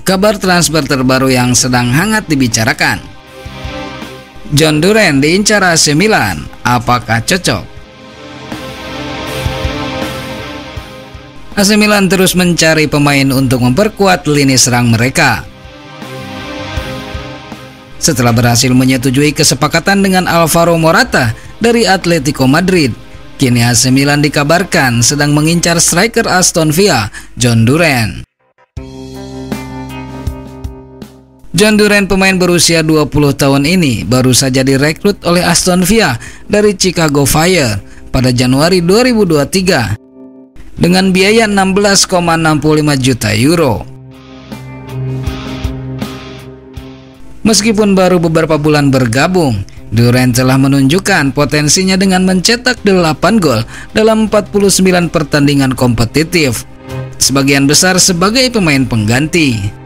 Kabar transfer terbaru yang sedang hangat dibicarakan. John Duren diincar AC Milan, apakah cocok? AC Milan terus mencari pemain untuk memperkuat lini serang mereka. Setelah berhasil menyetujui kesepakatan dengan Alvaro Morata dari Atletico Madrid, kini AC Milan dikabarkan sedang mengincar striker Aston Villa, John Duren. John Duren, pemain berusia 20 tahun ini, baru saja direkrut oleh Aston Villa dari Chicago Fire pada Januari 2023 dengan biaya 16,65 juta euro. Meskipun baru beberapa bulan bergabung, Duren telah menunjukkan potensinya dengan mencetak 8 gol dalam 49 pertandingan kompetitif, sebagian besar sebagai pemain pengganti.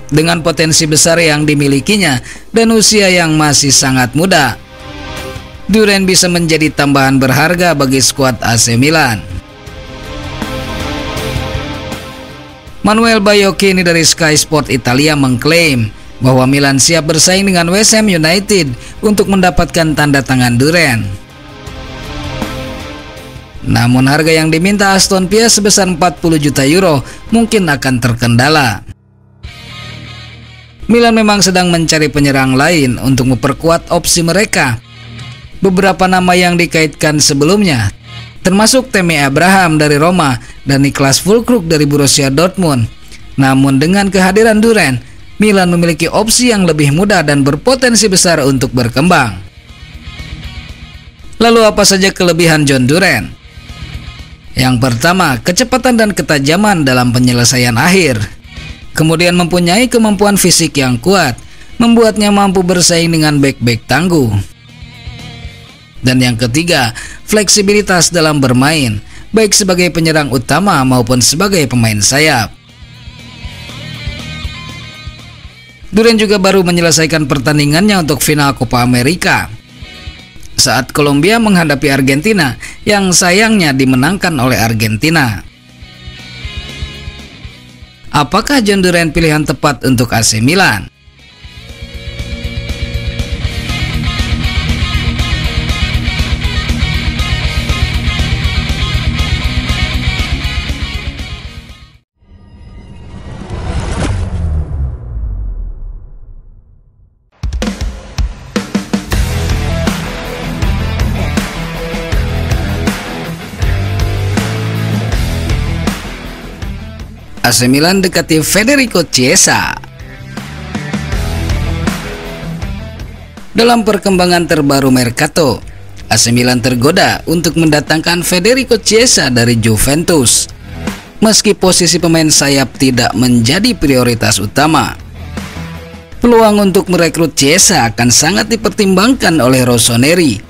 Dengan potensi besar yang dimilikinya dan usia yang masih sangat muda, Duren bisa menjadi tambahan berharga bagi skuad AC Milan. Manuel Baiocchini dari Sky Sport Italia mengklaim bahwa Milan siap bersaing dengan West Ham United untuk mendapatkan tanda tangan Duren. Namun harga yang diminta Aston Villa sebesar 40 juta euro mungkin akan terkendala. Milan memang sedang mencari penyerang lain untuk memperkuat opsi mereka. Beberapa nama yang dikaitkan sebelumnya, termasuk Tammy Abraham dari Roma dan Niklas Füllkrug dari Borussia Dortmund. Namun dengan kehadiran Duren, Milan memiliki opsi yang lebih mudah dan berpotensi besar untuk berkembang. Lalu apa saja kelebihan John Duren? Yang pertama, kecepatan dan ketajaman dalam penyelesaian akhir. Kemudian mempunyai kemampuan fisik yang kuat, membuatnya mampu bersaing dengan bek-bek tangguh. Dan yang ketiga, fleksibilitas dalam bermain, baik sebagai penyerang utama maupun sebagai pemain sayap. Duren juga baru menyelesaikan pertandingannya untuk final Copa America saat Kolombia menghadapi Argentina, yang sayangnya dimenangkan oleh Argentina. Apakah John Duren pilihan tepat untuk AC Milan? AC Milan dekati Federico Chiesa. Dalam perkembangan terbaru Mercato, AC Milan tergoda untuk mendatangkan Federico Chiesa dari Juventus. Meski posisi pemain sayap tidak menjadi prioritas utama, peluang untuk merekrut Chiesa akan sangat dipertimbangkan oleh Rossoneri,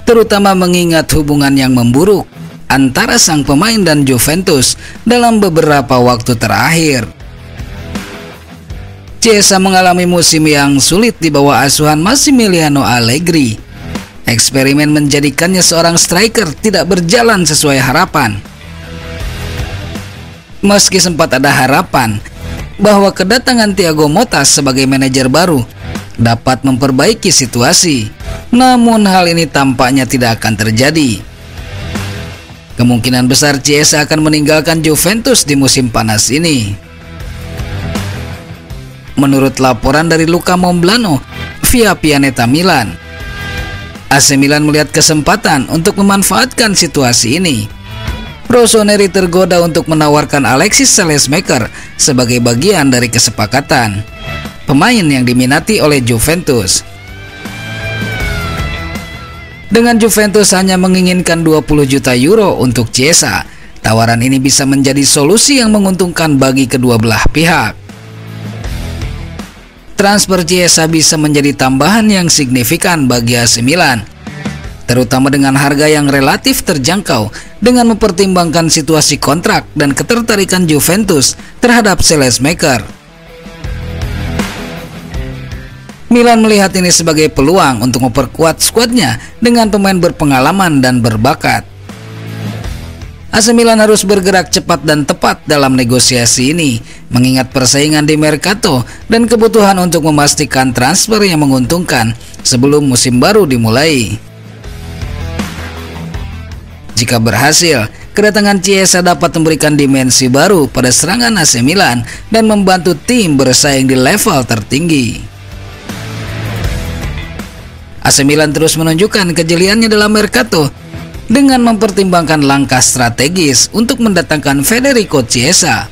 terutama mengingat hubungan yang memburuk antara sang pemain dan Juventus dalam beberapa waktu terakhir. Chiesa mengalami musim yang sulit di bawah asuhan Massimiliano Allegri. Eksperimen menjadikannya seorang striker tidak berjalan sesuai harapan. Meski sempat ada harapan bahwa kedatangan Thiago Motta sebagai manajer baru dapat memperbaiki situasi, namun hal ini tampaknya tidak akan terjadi. Kemungkinan besar Chiesa akan meninggalkan Juventus di musim panas ini. Menurut laporan dari Luca Momblano via Pianeta Milan, AC Milan melihat kesempatan untuk memanfaatkan situasi ini. Rossoneri tergoda untuk menawarkan Alexis Saelemaekers sebagai bagian dari kesepakatan, pemain yang diminati oleh Juventus. Dengan Juventus hanya menginginkan 20 juta euro untuk Chiesa, tawaran ini bisa menjadi solusi yang menguntungkan bagi kedua belah pihak. Transfer Chiesa bisa menjadi tambahan yang signifikan bagi AC Milan, terutama dengan harga yang relatif terjangkau dengan mempertimbangkan situasi kontrak dan ketertarikan Juventus terhadap Saelemaekers. Milan melihat ini sebagai peluang untuk memperkuat skuadnya dengan pemain berpengalaman dan berbakat. AC Milan harus bergerak cepat dan tepat dalam negosiasi ini, mengingat persaingan di Mercato dan kebutuhan untuk memastikan transfer yang menguntungkan sebelum musim baru dimulai. Jika berhasil, kedatangan Chiesa dapat memberikan dimensi baru pada serangan AC Milan dan membantu tim bersaing di level tertinggi. AC Milan terus menunjukkan kejeliannya dalam Mercato dengan mempertimbangkan langkah strategis untuk mendatangkan Federico Chiesa.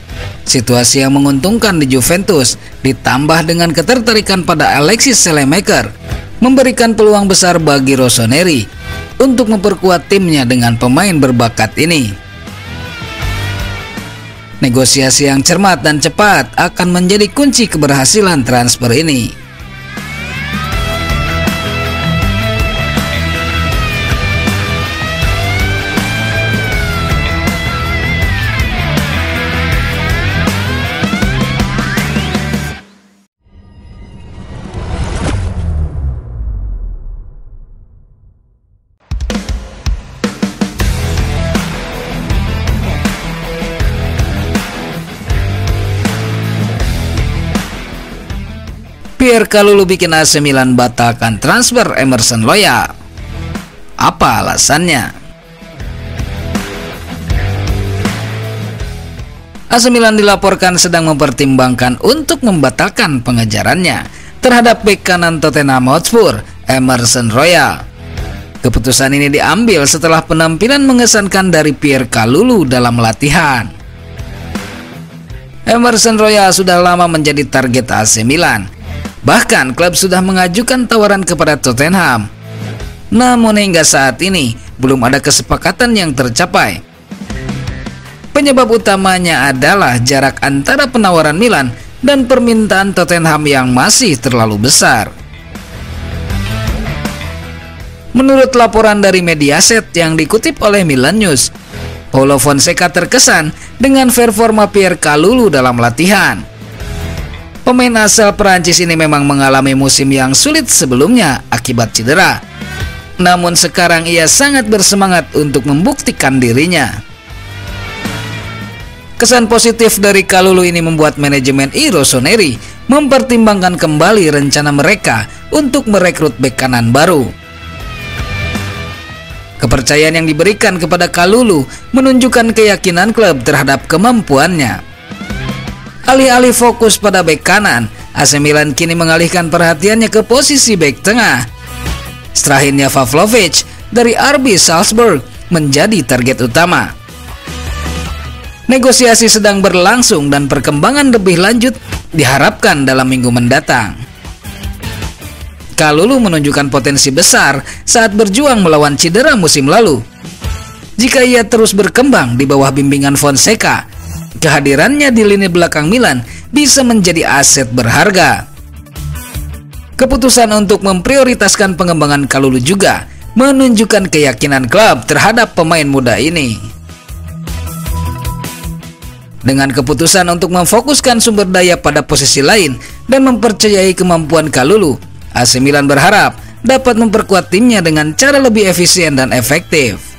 Situasi yang menguntungkan di Juventus ditambah dengan ketertarikan pada Alexis Saelemaekers memberikan peluang besar bagi Rossoneri untuk memperkuat timnya dengan pemain berbakat ini. Negosiasi yang cermat dan cepat akan menjadi kunci keberhasilan transfer ini. Pierre Kalulu bikin AC Milan batalkan transfer Emerson Royal. Apa alasannya? AC Milan dilaporkan sedang mempertimbangkan untuk membatalkan pengejarannya terhadap bek kanan Tottenham Hotspur, Emerson Royal. Keputusan ini diambil setelah penampilan mengesankan dari Pierre Kalulu dalam latihan. Emerson Royal sudah lama menjadi target AC Milan. Bahkan klub sudah mengajukan tawaran kepada Tottenham. Namun hingga saat ini belum ada kesepakatan yang tercapai. Penyebab utamanya adalah jarak antara penawaran Milan dan permintaan Tottenham yang masih terlalu besar. Menurut laporan dari Mediaset yang dikutip oleh Milan News, Paulo Fonseca terkesan dengan performa Pierre Kalulu dalam latihan. Pemain asal Perancis ini memang mengalami musim yang sulit sebelumnya akibat cedera. Namun sekarang ia sangat bersemangat untuk membuktikan dirinya. Kesan positif dari Kalulu ini membuat manajemen Rossoneri mempertimbangkan kembali rencana mereka untuk merekrut bek kanan baru. Kepercayaan yang diberikan kepada Kalulu menunjukkan keyakinan klub terhadap kemampuannya. Alih-alih fokus pada bek kanan, AC Milan kini mengalihkan perhatiannya ke posisi bek tengah. Strahinja Pavlovic dari RB Salzburg menjadi target utama. Negosiasi sedang berlangsung dan perkembangan lebih lanjut diharapkan dalam minggu mendatang. Kalulu menunjukkan potensi besar saat berjuang melawan cedera musim lalu. Jika ia terus berkembang di bawah bimbingan Fonseca, kehadirannya di lini belakang Milan bisa menjadi aset berharga. Keputusan untuk memprioritaskan pengembangan Kalulu juga menunjukkan keyakinan klub terhadap pemain muda ini. Dengan keputusan untuk memfokuskan sumber daya pada posisi lain dan mempercayai kemampuan Kalulu, AC Milan berharap dapat memperkuat timnya dengan cara lebih efisien dan efektif.